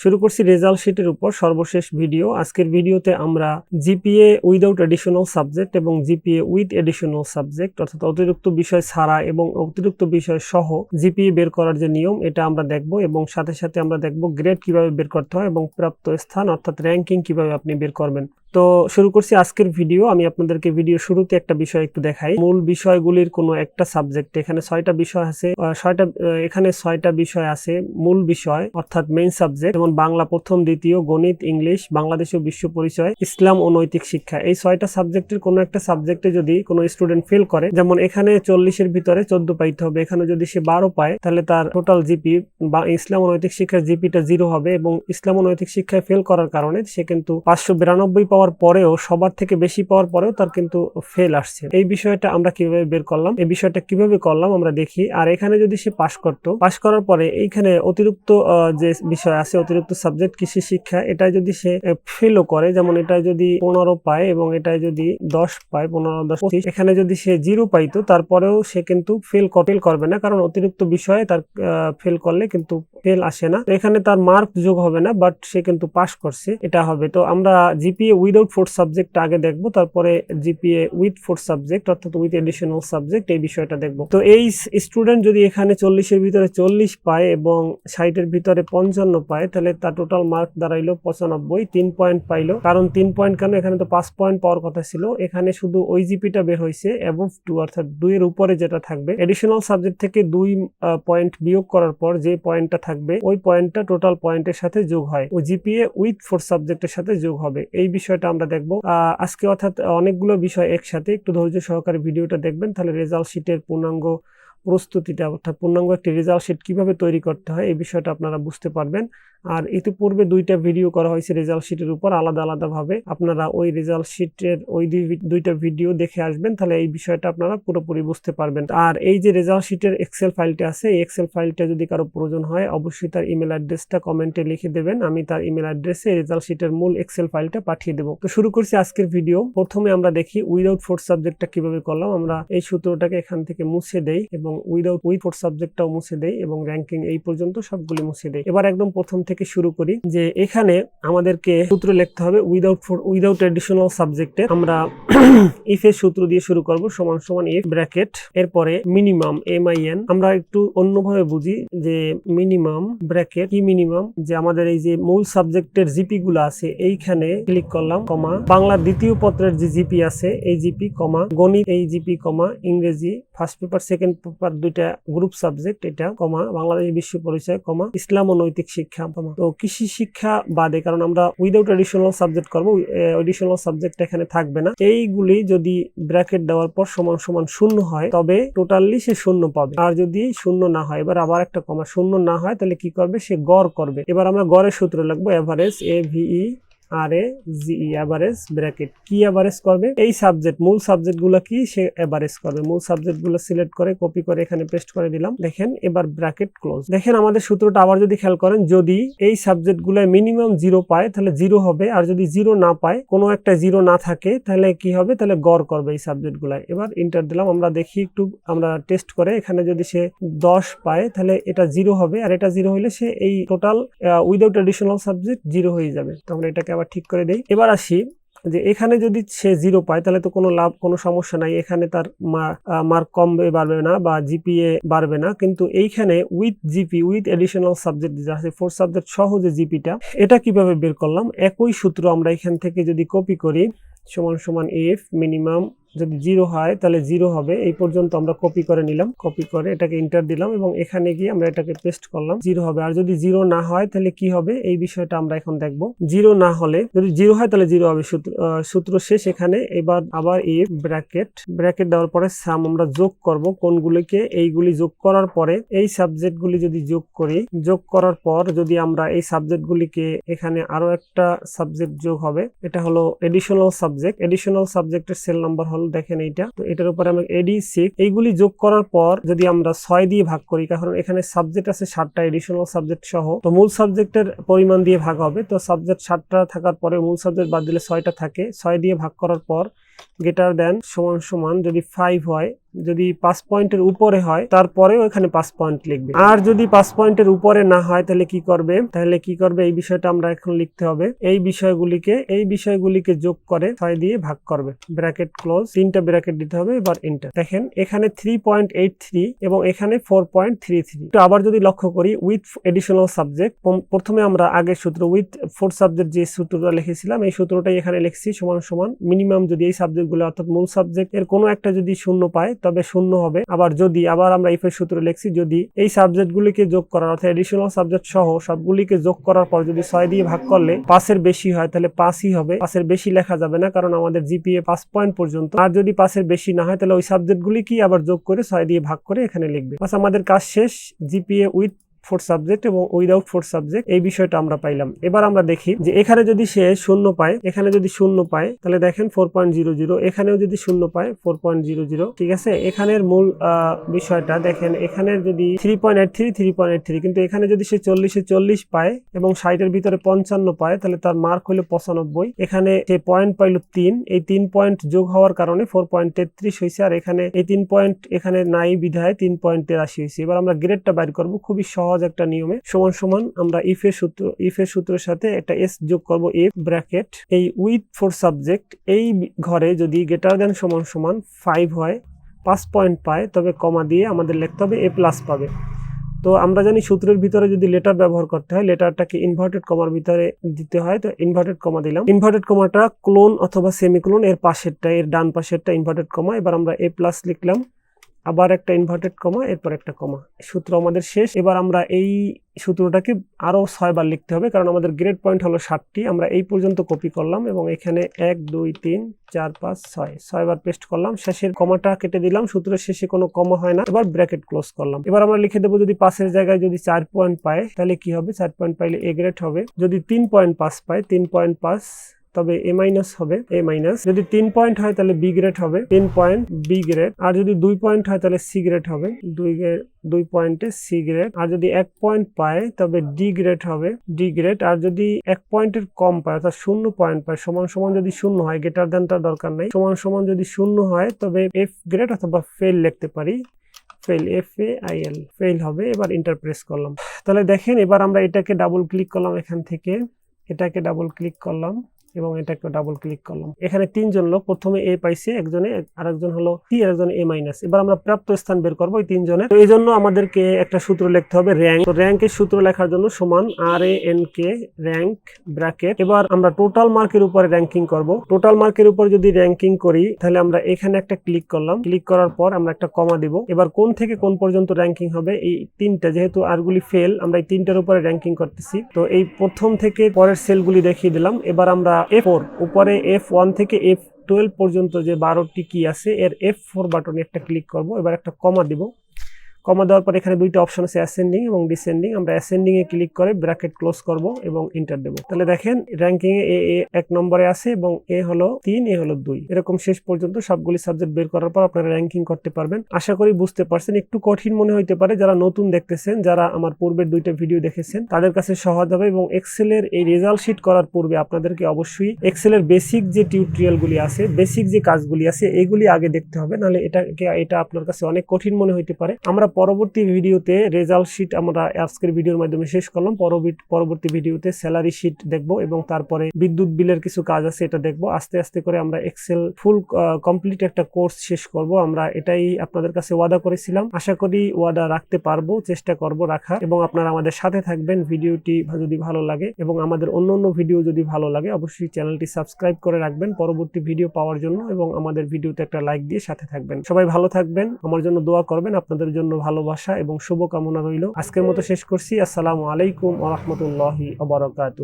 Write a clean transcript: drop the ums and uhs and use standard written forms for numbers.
শুরু করছি রেজাল্ট শিটের উপর সর্বশেষ ভিডিও। আজকের ভিডিওতে আমরা জিপিএ উইদাউট এডিশনাল সাবজেক্ট এবং জিপিএ উইথ এডিশনাল সাবজেক্ট অর্থাৎ অতিরিক্ত বিষয় ছাড়া এবং অতিরিক্ত বিষয় সহ জিপিএ বের করার যে নিয়ম এটা আমরা দেখব এবং সাথে সাথে আমরা দেখব গ্রেড কিভাবে বের করতে হয় এবং প্রাপ্ত স্থান অর্থাৎ র্যাঙ্কিং কিভাবে আপনি বের করবেন। তো শুরু করছি আজকের ভিডিও। আমি আপনাদেরকে ভিডিও শুরুতে একটা বিষয় একটু দেখাই। মূল বিষয়গুলির কোনো একটা সাবজেক্ট, এখানে 6টা বিষয় আছে, এখানে 6টা বিষয় আছে মূল বিষয় অর্থাৎ মেইন সাবজেক্ট, যেমন বাংলা প্রথম, দ্বিতীয়, গণিত, ইংলিশ, বাংলাদেশ ও বিশ্ব পরিচয়, ইসলাম ও নৈতিক শিক্ষা। এই 6টা সাবজেক্টের কোনো একটা সাবজেক্টে যদি কোনো স্টুডেন্ট ফেল করে, যেমন এখানে 40-এর ভিতরে 14 পাইতে হবে, এখানে যদি সে 12 পায় তাহলে তার টোটাল জিপি বা ইসলাম ও নৈতিক শিক্ষার জিপিটা 0 হবে এবং ইসলাম ও নৈতিক শিক্ষায় ফেল করার কারণে সে কিন্তু 592 পাওয়ার পরেও, সবার থেকে বেশি পাওয়ার পরেও তার কিন্তু ফেল আসছে। এই বিষয়টা আমরা কিভাবে বের করলাম, এই বিষয়টা কিভাবে করলাম আমরা দেখি। আর এখানে যদি সে পাশ করতো, পাশ করার পরে এইখানে অতিরিক্ত যে বিষয় আছে, অতিরিক্ত সাবজেক্ট কৃষি শিক্ষা, এটা যদি সে ফেলও করে, যেমন এটা যদি 15 পায় এবং এটা যদি 10 পায়, 15, 10, 25, এখানে যদি সে 0 পাইতো তারপরেও সে কিন্তু ফেল করবে না, কারণ অতিরিক্ত বিষয়ে তার ফেল করলে কিন্তু ফেল আসে না, এখানে তার মার্ক যোগ হবে না, বাট সে কিন্তু পাস করছে, এটা হবে। তো আমরা জিপিএ উইদাউট 4 সাবজেক্ট আগে দেখবো, তারপরে জিপিএ উইথ 4 সাবজেক্ট অর্থাৎ উইথ এডিশনাল সাবজেক্ট এই বিষয়টা দেখবো। তো এই স্টুডেন্ট যদি এখানে 40-এর ভিতরে 40 পায় এবং 60-এর ভিতরে 55 পায় তাহলে তার টোটাল মার্ক দাঁড়াইলো 95, 3 পয়েন্ট পাইলো। কারণ 3 পয়েন্ট কেন, এখানে তো 5 পয়েন্ট পাওয়ার কথা ছিল, এখানে শুধু ওই জিপিটা বের হয়েছে অ্যাবভ 2 অর্থাৎ 2 এর উপরে যেটা থাকবে। এডিশনাল সাবজেক্ট থেকে 2 পয়েন্ট বিয়োগ করার পর যে পয়েন্টটা থাকবে ওই পয়েন্টটা টোটাল পয়েন্টের সাথে যোগ হয়, ও জিপিএ উইথ 4 সাবজেক্টের সাথে যোগ হবে। এই বিষয়টা আমরা দেখবো আজকে, অর্থাৎ অনেকগুলো বিষয় একসাথে। একটু ধৈর্য সহকারে ভিডিওটা দেখবেন, তাহলে রেজাল্ট শিটের পূর্ণাঙ্গ প্রস্তুতিটা অর্থাৎ পূর্ণাঙ্গ একটি রেজাল্ট শিট কিভাবে তৈরি করতে হয় এই বিষয়টা আপনারা বুঝতে পারবেন। আর ইতিপূর্বে 2টা ভিডিও করা হয়েছে রেজাল্ট শিটের উপর আলাদা আলাদা ভাবে, আপনারা ওই রেজাল্ট শিটের ওই 2টা ভিডিও দেখে আসবেন, তাহলে এই বিষয়টা আপনারা পুরোপুরি বুঝতে পারবেন। আর এই যে রেজাল্ট শিটের এক্সেল ফাইলটা আছে, এই এক্সেল ফাইলটা যদি কারো প্রয়োজন হয় অবশ্যই তার ইমেল অ্যাড্রেসটা কমেন্টে লিখে দেবেন, আমি তার ইমেল অ্যাড্রেসে রেজাল্ট শিটের মূল এক্সেল ফাইলটা পাঠিয়ে দেবো। তো শুরু করছি আজকের ভিডিও। প্রথমে আমরা দেখি উইদাউট 4 সাবজেক্টটা কিভাবে করলাম। আমরা এই সূত্রটাকে এখান থেকে মুছে দেই এবং উইথ 4 সাবজেক্টটাও মুছে দেই এবং র্যাঙ্কিং এই পর্যন্ত সবগুলি মুছে দেই। এবার একদম প্রথম থেকে শুরু করি, যে এখানে আমাদেরকে সূত্র লিখতে হবে উইদাউট এডিশনাল সাবজেক্টে। আমরা ইফ এর সূত্র দিয়ে শুরু করব, সমান সমান ইফ ব্র্যাকেট, এরপরে মিনিমাম MIN। আমরা একটু অন্যভাবে বুঝি যে মিনিমাম ব্র্যাকেট, কি মিনিমাম, যে আমাদের এই যে মূল সাবজেক্টের জিপি গুলো আছে এইখানে ক্লিক করলাম, কমা, বাংলার দ্বিতীয় পত্রের যে জিপি আছে এই জিপি, কমা, গণিত এই জিপি, কমা, ইংরেজি ফার্স্ট পেপার সেকেন্ড পেপার 2টা গ্রুপ সাবজেক্ট এটা, কমা, বাংলাদেশ বিশ্ব পরিচয়, কমা, ইসলাম ও নৈতিক শিক্ষা, কমা। তো কৃষি শিক্ষা বাদে, কারণ আমরা উইদাউট এডিশনাল সাবজেক্ট করব, এডিশনাল সাবজেক্ট এখানে থাকবে না। এইগুলি যদি ব্র্যাকেট দেওয়ার পর সমান সমান 0 হয় তবে টোটালি সে 0 পাবে, আর যদি 0 না হয়, এবার আবার একটা কমা, 0 না হয় তাহলে কি করবে, সে গড় করবে। এবার আমরা গড়ের সূত্র লিখবো, এভারেজ AVERAGE এভারেজ ব্র্যাকেট, কি এভারেজ করবে, এই সাবজেক্ট মূল সাবজেক্ট গুলো কি সে এভারেজ করবে। মূল সাবজেক্ট গুলো সিলেক্ট করে কপি করে এখানে পেস্ট করে দিলাম, দেখেন এবার ব্র্যাকেট ক্লোজ। দেখেন আমাদের সূত্রটা আবার যদি খেয়াল করেন, যদি এই সাবজেক্ট গুলো মিনিমাম 0 পায় তাহলে 0 হবে, আর যদি 0 না পায়, কোনো একটা 0 না থাকে, তাহলে কি হবে, তাহলে গড় করবে এই সাবজেক্ট গুলা। এবার ইন্টার দিলাম, আমরা দেখি একটু, আমরা টেস্ট করে এখানে যদি সে 10 পায় তাহলে এটা 0 হবে, আর এটা 0 হইলে সে এই টোটাল উইদাউট এডিশনাল সাবজেক্ট 0 হয়ে যাবে। তো আমরা এটাকে আবার ঠিক করে দেই। এবার আসি যে এখানে যদি সে 0 পায় তাহলে তো কোনো সমস্যা নাই, এখানে তার মার্ক কমবে, বাড়বে না বা জিপিএ বাড়বে না, কিন্তু এইখানে with GP with additional subject যে আছে 4 সাবজেক্ট সহ যে জিপিটা, এটা কিভাবে বের করলাম, একই সূত্র আমরা এখান থেকে যদি কপি করি, সমান সমান ইফ মিনিমাম যদি 0 হয় তাহলে 0 হবে, এই পর্যন্ত আমরা কপি করে নিলাম, কপি করে এটাকে ইন্টার দিলাম এবং এখানে গিয়ে আমরা এটাকে পেস্ট করলাম, 0 হবে। আর যদি 0 না হয় তাহলে কি হবে, এই বিষয়টা আমরা এখন দেখব। 0 না হলে, যদি 0 হয় তাহলে 0 হবে, সূত্র শেষ এখানে। এবার আবার ইফ ব্র্যাকেট দেওয়ার পরে সাম আমরা যোগ করব কোনগুলিকে, এইগুলি যোগ করার পরে এই সাবজেক্টগুলি যদি যোগ করি, যোগ করার পর যদি আমরা এই সাবজেক্টগুলিকে, এখানে আরো একটা সাবজেক্ট যোগ হবে, এটা হলো এডিশনাল সাবজেক্ট। এডিশনাল সাবজেক্টের সেল নাম্বার হলো, দেখেন এইটা, তো এটার উপরে আমরা AD6, এইগুলি যোগ করার পর যদি আমরা 6 দিয়ে ভাগ করি, কারণ এখানে সাবজেক্ট আছে 7টা এডিশনাল সাবজেক্ট সহ, তো মূল সাবজেক্টের পরিমাণ দিয়ে ভাগ হবে, তো সাবজেক্ট 7টা থাকার পরে মূল সাবজেক্ট বাদ দিলে 6টা থাকে, 6 দিয়ে ভাগ করার পর গ্রেটার দেন সমান সমান যদি 5 হয়, যদি 5 পয়েন্টের উপরে হয় তারপরেও এখানে 5 পয়েন্ট লিখবে। আর যদি 5 পয়েন্টের উপরে না হয় তাহলে কি করবে, এই বিষয়টা আমরা এখন লিখতে হবে। এই বিষয়গুলিকে যোগ করে 6 দিয়ে ভাগ করবে, ব্র্যাকেট ক্লোজ, 3টা ব্র্যাকেট দিতে হবে। এবার এন্টার। দেখেন এখানে 3.83 এবং এখানে 4.33। তো আবার যদি লক্ষ্য করি উইথ এডিশনাল সাবজেক্ট, প্রথমে আমরা আগের সূত্র উইথ 4 সাবজেক্ট যে সূত্রটা লিখেছিলাম এই সূত্রটাই এখানে লিখছি, সমান সমান মিনিমাম যদি এই সাবজেক্টগুলো অর্থাৎ মূল সাবজেক্ট এর কোনো একটা যদি শূন্য পায় তবে শূন্য হবে। আবার আমরা ইফ এর সূত্র লিখছি, যদি এই সাবজেক্টগুলিকে যোগ করার অর্থাৎ এডিশনাল সাবজেক্ট সহ সবগুলিকে যোগ করার পর যদি 6 দিয়ে ভাগ করলে 5 এর বেশি হয় তাহলে 5ই হবে। 5 এর বেশি লেখা যাবে না কারণ আমাদের জিপিএ 5 পয়েন্ট পর্যন্ত। আর যদি 5 এর বেশি না হয় তাহলে ওই সাবজেক্টগুলি কি আবার যোগ করে 6 দিয়ে ভাগ করে এখানে লিখবে। বাস আমাদের কাজ শেষ। জিপিএ উইথ 4 সাবজেক্ট এবং উইদাউট 4 সাবজেক্ট এই বিষয়টা আমরা পাইলাম। এবার আমরা দেখি যে এখানে যদি সে শূন্য পায়, তাহলে দেখেন 4.00, এখানেও যদি শূন্য পায় 4.00, ঠিক আছে। এখানের মূল বিষয়টা দেখেন, এখানে যদি 3.83 কিন্তু এখানে যদি সে 40 পায় এবং 60 এর ভিতরে 55 পায় তাহলে তার মার্ক হলো 95। এখানে সে পয়েন্ট পাইল 3, এই 3 পয়েন্ট যোগ হওয়ার কারণে 4.33 হয়েছে। আর এখানে এই 3 পয়েন্ট এখানে নাই বিধায় 3.83 হয়েছে। এবার আমরা গ্রেডটা বাইর করব খুবই সহজ একটা নিয়মে। সমান সমান আমরা ইফ এর সূত্রের সাথে একটা এস যোগ করব, ইফ ব্র্যাকেট এই উইথ 4 সাবজেক্ট এই ঘরে যদি গ্রেটার দেন সমান সমান 5 হয়, 5 পয়েন্ট পায়, তবে কমা দিয়ে আমাদের লিখতে হবে এ প্লাস পাবে। তো আমরা জানি সূত্রের ভিতরে যদি লেটার ব্যবহার করতে হয় লেটারটাকে ইনভার্টেড কমার ভিতরে দিতে হয়, তো ইনভার্টেড কমা দিলাম। ইনভার্টেড কমাটা ক্লোন অথবা সেমিক্লোন, এর পাশেরটা, এর ডান পাশেরটা ইনভার্টেড কমা। এবার আমরা এ প্লাস লিখলাম, আবার একটা ইনভার্টেড কমা, এরপর একটা কমা। সূত্র আমাদের শেষ। এবার আমরা এই সূত্রটাকে আরো 6 বার লিখতে হবে কারণ আমাদের গ্রেড পয়েন্ট হলো 60টি। আমরা এই পর্যন্ত কপি করলাম এবং এখানে 1 2 3 4 5 6 বার পেস্ট করলাম। শেষের কমাটা কেটে দিলাম, সূত্রের শেষে কোনো কমা হয় না। এবার ব্র্যাকেট ক্লোজ করলাম। এবার আমরা লিখে দেবো যদি 5 এর জায়গায় যদি 4 পয়েন্ট পায় তাহলে কি হবে, 4 পয়েন্ট পাইলে এ গ্রেড হবে। যদি 3.5 পায়, 3.5 তবে এ মাইনাস হবে, এ মাইনাস। যদি 3 পয়েন্ট হয় তাহলে বি গ্রেড হবে, 3 পয়েন্ট বি গ্রেড। আর যদি 2 পয়েন্ট হয় তাহলে সি গ্রেড হবে, 2 পয়েন্টে সি গ্রেড। আর যদি 1 পয়েন্ট পায় তবে ডি গ্রেড হবে, ডি গ্রেড। আর যদি 1 পয়েন্টের কম পায় অর্থাৎ 0 পয়েন্ট পায়, সমান সমান যদি 0 হয়, গ্রেটার দেন তার দরকার নাই, সমান সমান যদি 0 হয় তবে এফ গ্রেড অথবা ফেল লিখতে পারি, ফেল, FAIL, ফেল হবে। এবার ইন্টার প্রেস করলাম। তাহলে দেখেন এবার আমরা এটাকে ডাবল ক্লিক করলাম, এখান থেকে এটাকে ডাবল ক্লিক করলাম এবং এটাকে ডাবল ক্লিক করলাম। এখানে 3 জন লোক, প্রথমে এ পাইছে একজনে, আরেকজন হলো সি, আরেকজন এ মাইনাস। এবার আমরা প্রাপ্ত স্থান বের করবো এই 3 জনের। তো এই জন্য আমাদেরকে একটা সূত্র লিখতে হবে, র্যাঙ্ক। তো র্যাঙ্কের সূত্র লেখার জন্য সমান RANK র্যাঙ্ক ব্র্যাকেট। এবার আমরা টোটাল মার্কের উপরে র্যাঙ্কিং করব। টোটাল মার্কের উপর যদি র্যাঙ্কিং করি তাহলে আমরা এখানে একটা ক্লিক করলাম, ক্লিক করার পর আমরা একটা কমা দিব। এবার কোন থেকে কোন পর্যন্ত র্যাঙ্কিং হবে, এই 3টা, যেহেতু আরগুলি ফেল আমরা এই 3টার উপরে র্যাঙ্কিং করতেছি। তো এই প্রথম থেকে পরের সেলগুলি দেখিয়ে দিলাম। এবার আমরা F4 উপরে F1 থেকে F12 পর্যন্ত যে 12টি কি আছে এর F4 বাটনে একটা ক্লিক করব। এবার একটা কমা দিব। কমা দেওয়ার পর এখানে 2টা অপশন আছে, অ্যাসেন্ডিং এবং ডিসেন্ডিং। আমরা অ্যাসেন্ডিং এ ক্লিক করে ব্র্যাকেট ক্লোজ করব এবং এন্টার দেব। তাহলে দেখেন র্যাঙ্কিং এ 1 নম্বরে আছে এবং এ হলো 3, এ হলো 2। এরকম শেষ পর্যন্ত সবগুলি সাবজেক্ট বের করার পর আপনারা র্যাঙ্কিং করতে পারবেন। আশা করি বুঝতে পারছেন। একটু কঠিন মনে হইতে পারে যারা নতুন দেখতেছেন, যারা আমার পূর্বের 2টা ভিডিও দেখেছেন তাদের কাছে সহজ হবে। এবং এক্সেলের এই রেজাল্ট শিট করার পূর্বে আপনাদেরকে অবশ্যই এক্সেলের বেসিক যে টিউটোরিয়ালগুলি আছে, বেসিক যে কাজগুলি আছে এগুলি আগে দেখতে হবে, নাহলে এটা আপনার কাছে অনেক কঠিন মনে হইতে পারে। আমরা পরবর্তী ভিডিওতে রেজাল্ট শিট আমরা আজকের ভিডিওর মাধ্যমে শেষ করলাম। পরবর্তী ভিডিওতে স্যালারি শিট দেখব এবং তারপরে বিদ্যুৎ বিলের কিছু কাজ আছে এটা দেখব। আস্তে আস্তে করে আমরা এক্সেল ফুল কমপ্লিট একটা কোর্স শেষ করব। আমরা এটাই আপনাদের কাছে ওয়াদা করেছিলাম। আশা করি ওয়াদা রাখতে পারবো, চেষ্টা করব রাখার। এবং আপনারা আমাদের সাথে থাকবেন। ভিডিওটি যদি ভালো লাগে এবং আমাদের অন্য ভিডিও যদি ভালো লাগে অবশ্যই চ্যানেলটি সাবস্ক্রাইব করে রাখবেন পরবর্তী ভিডিও পাওয়ার জন্য, এবং আমাদের ভিডিওতে একটা লাইক দিয়ে সাথে থাকবেন। সবাই ভালো থাকবেন, আমার জন্য দোয়া করবেন। আপনাদের জন্য ভালোবাসা এবং শুভকামনা রইল। আজকের মতো শেষ করছি। আসসালামু আলাইকুম ওয়া রাহমাতুল্লাহি ওয়া বারাকাতুহু।